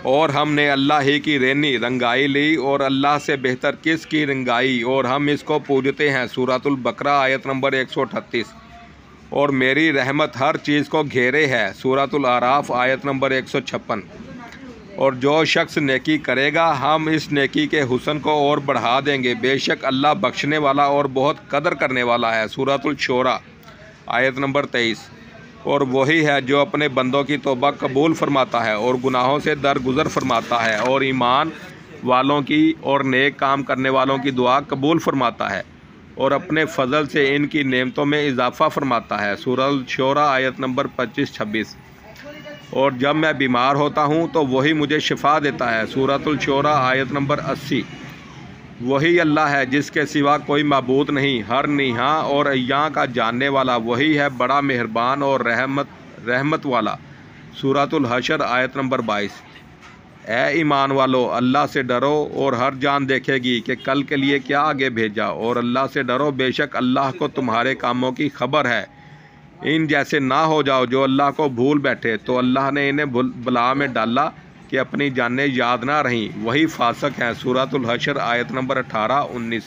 और हमने अल्लाह ही की रेनी रंगाई ली और अल्लाह से बेहतर किस की रंगाई, और हम इसको पूजते हैं। सूरतुल बकरा आयत नंबर 138। और मेरी रहमत हर चीज़ को घेरे है। सूरतुल आराफ आयत नंबर 156। और जो शख्स नेकी करेगा हम इस नेकी के हुस्न को और बढ़ा देंगे, बेशक अल्लाह बख्शने वाला और बहुत कदर करने वाला है। सूरतुल शोरा आयत नंबर 23। और वही है जो अपने बंदों की तौबा कबूल फरमाता है और गुनाहों से दरगुजर फरमाता है, और ईमान वालों की और नेक काम करने वालों की दुआ कबूल फरमाता है, और अपने फ़ज़ल से इनकी नेमतों में इजाफ़ा फरमाता है। सूरह शोरा आयत नंबर 25-26। और जब मैं बीमार होता हूँ तो वही मुझे शिफा देता है। सूरतुल शोरा आयत नंबर 80। वही अल्लाह है जिसके सिवा कोई माबूद नहीं, हर निहा और अय्यां का जानने वाला वही है, बड़ा मेहरबान और रहमत वाला। सूरतुल हशर आयत नंबर 22। ए ईमान वालो, अल्लाह से डरो और हर जान देखेगी कि कल के लिए क्या आगे भेजा, और अल्लाह से डरो, बेशक अल्लाह को तुम्हारे कामों की खबर है। इन जैसे ना हो जाओ जो अल्लाह को भूल बैठे, तो अल्लाह ने इन्हें बला में डाला कि अपनी जानें याद ना रहीं, वही फासक हैं। सूरतुल हशर आयत नंबर 18-19।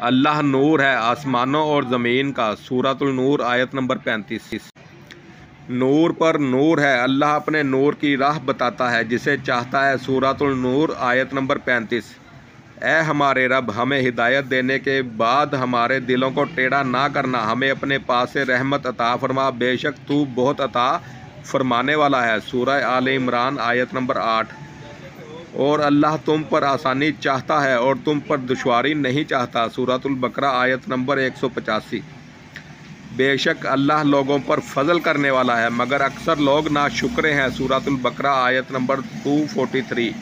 अल्लाह नूर है आसमानों और ज़मीन का। सूरतुल नूर आयत नंबर 35। नूर पर नूर है, अल्लाह अपने नूर की राह बताता है जिसे चाहता है। सूरतुल नूर आयत नंबर 35। ए हमारे रब, हमें हिदायत देने के बाद हमारे दिलों को टेढ़ा ना करना, हमें अपने पास से रहमत अता फरमा, बेशक तू बहुत अता फरमाने वाला है। सूरह आले इमरान आयत नंबर 8। और अल्लाह तुम पर आसानी चाहता है और तुम पर दुश्वारी नहीं चाहता। सूरतुल बकरा आयत नंबर 185। बेशक अल्लाह लोगों पर फजल करने वाला है मगर अक्सर लोग नाशुक्रे हैं। सूरतुल बकरा आयत नंबर 243।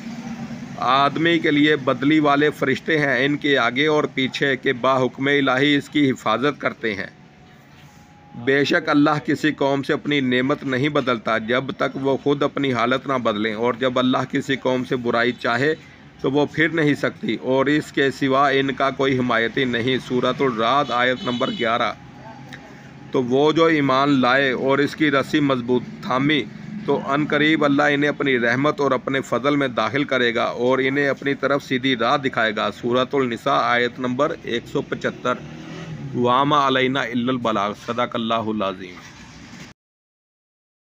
आदमी के लिए बदली वाले फरिश्ते हैं, इनके आगे और पीछे के बाहुक्म इलाही इसकी हिफाजत करते हैं। बेशक अल्लाह किसी कौम से अपनी नेमत नहीं बदलता जब तक वो खुद अपनी हालत ना बदलें, और जब अल्लाह किसी कौम से बुराई चाहे तो वो फिर नहीं सकती, और इसके सिवा इनका कोई हिमायती नहीं। सूरतुल राद आयत नंबर 11। तो वो जो ईमान लाए और इसकी रस्सी मजबूत थामी, तो अनकरीब अल्लाह इन्हें अपनी रहमत और अपने फ़ज़ल में दाखिल करेगा और इन्हें अपनी तरफ सीधी राह दिखाएगा। सूरतुल निसा आयत नंबर 175। वामा अलैना इल्लल बलाग। सदाकल्लाहुल अज़ीम।